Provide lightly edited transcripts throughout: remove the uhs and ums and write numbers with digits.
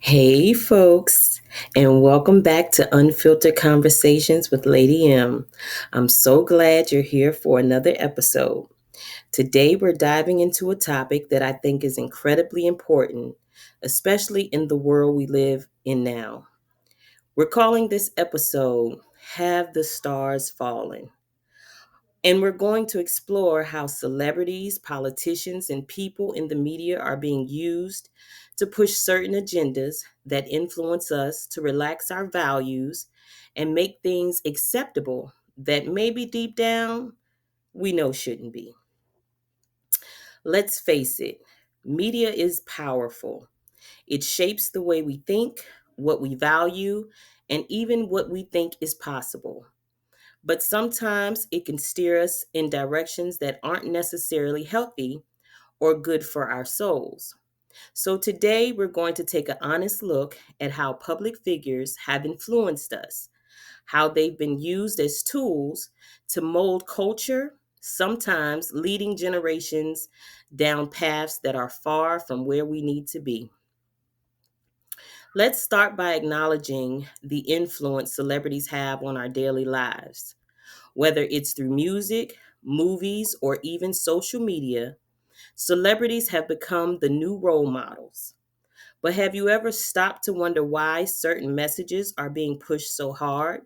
Hey, folks, and welcome back to Unfiltered Conversations with Lady M. I'm so glad you're here for another episode. Today, we're diving into a topic that I think is incredibly important, especially in the world we live in now. We're calling this episode Have the Stars Fallen? And we're going to explore how celebrities, politicians, and people in the media are being used to push certain agendas that influence us to relax our values and make things acceptable that maybe deep down we know shouldn't be. Let's face it, media is powerful. It shapes the way we think, what we value, and even what we think is possible. But sometimes it can steer us in directions that aren't necessarily healthy or good for our souls. So today we're going to take an honest look at how public figures have influenced us, how they've been used as tools to mold culture, sometimes leading generations down paths that are far from where we need to be. Let's start by acknowledging the influence celebrities have on our daily lives. Whether it's through music, movies, or even social media, celebrities have become the new role models. But have you ever stopped to wonder why certain messages are being pushed so hard?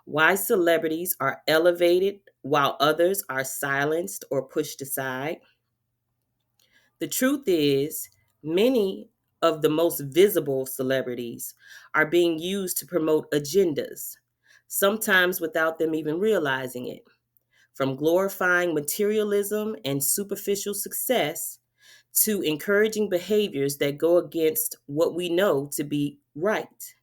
Why celebrities are elevated while others are silenced or pushed aside? The truth is, many of the most visible celebrities are being used to promote agendas, sometimes without them even realizing it. From glorifying materialism and superficial success to encouraging behaviors that go against what we know to be right.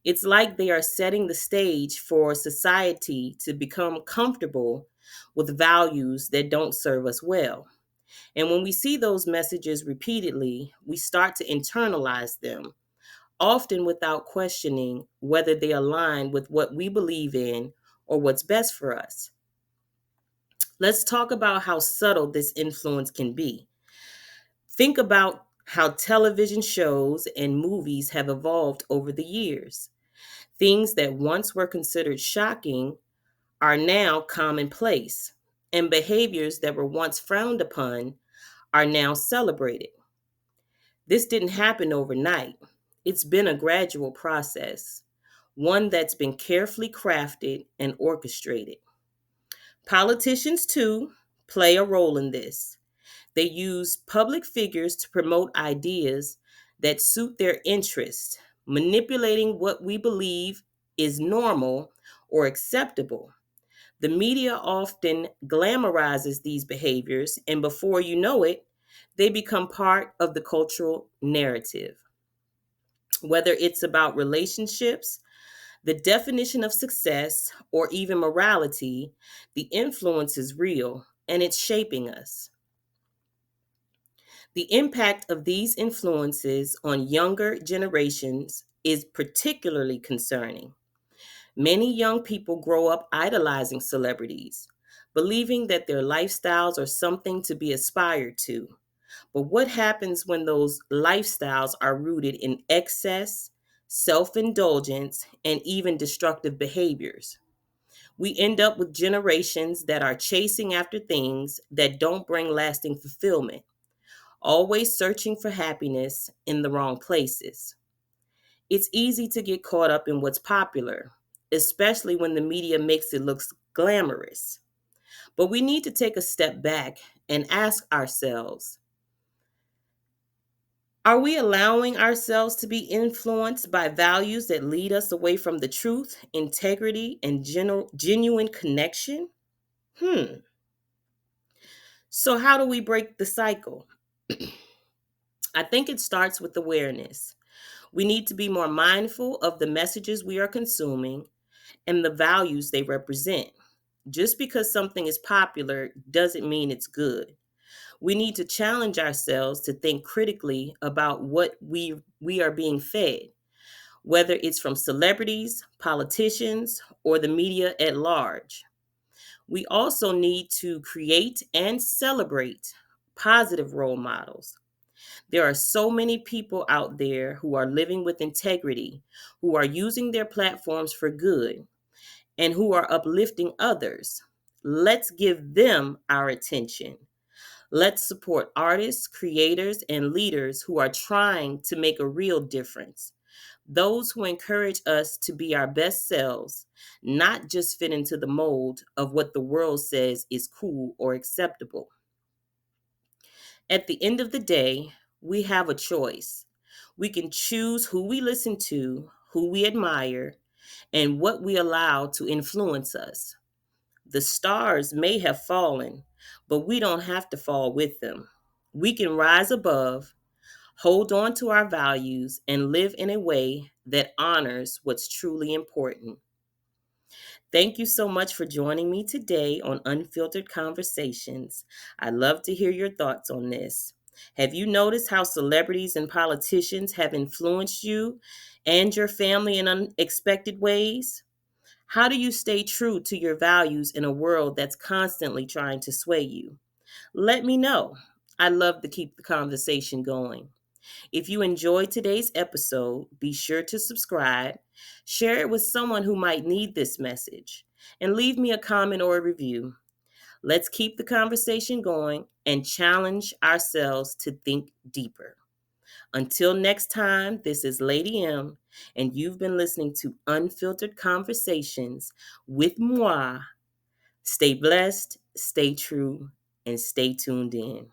It's like they are setting the stage for society to become comfortable with values that don't serve us well. And when we see those messages repeatedly, we start to internalize them, often without questioning whether they align with what we believe in or what's best for us. Let's talk about how subtle this influence can be. Think about how television shows and movies have evolved over the years. Things that once were considered shocking are now commonplace, and behaviors that were once frowned upon are now celebrated. This didn't happen overnight. It's been a gradual process, one that's been carefully crafted and orchestrated. Politicians, too, play a role in this. They use public figures to promote ideas that suit their interests, manipulating what we believe is normal or acceptable. The media often glamorizes these behaviors, and before you know it, they become part of the cultural narrative. Whether it's about relationships, the definition of success, or even morality, the influence is real and it's shaping us. The impact of these influences on younger generations is particularly concerning. Many young people grow up idolizing celebrities, believing that their lifestyles are something to be aspired to. But what happens when those lifestyles are rooted in excess, self indulgence, and even destructive behaviors? We end up with generations that are chasing after things that don't bring lasting fulfillment, always searching for happiness in the wrong places. It's easy to get caught up in what's popular, especially when the media makes it look glamorous. But we need to take a step back and ask ourselves, are we allowing ourselves to be influenced by values that lead us away from the truth, integrity, and genuine connection? Hmm. So, how do we break the cycle? I think it starts with awareness. We need to be more mindful of the messages we are consuming and the values they represent. Just because something is popular doesn't mean it's good. We need to challenge ourselves to think critically about what we are being fed, whether it's from celebrities, politicians, or the media at large. We also need to create and celebrate positive role models. There are so many people out there who are living with integrity, who are using their platforms for good, and who are uplifting others. Let's give them our attention. Let's support artists, creators, and leaders who are trying to make a real difference. Those who encourage us to be our best selves, not just fit into the mold of what the world says is cool or acceptable. At the end of the day, we have a choice. We can choose who we listen to, who we admire, and what we allow to influence us. The stars may have fallen, but we don't have to fall with them. We can rise above, hold on to our values, and live in a way that honors what's truly important. Thank you so much for joining me today on Unfiltered Conversations. I'd love to hear your thoughts on this. Have you noticed how celebrities and politicians have influenced you and your family in unexpected ways? How do you stay true to your values in a world that's constantly trying to sway you? Let me know. I'd love to keep the conversation going. If you enjoyed today's episode, be sure to subscribe, share it with someone who might need this message, and leave me a comment or a review. Let's keep the conversation going and challenge ourselves to think deeper. Until next time, this is Lady M, and you've been listening to Unfiltered Conversations with moi. Stay blessed, stay true, and stay tuned in.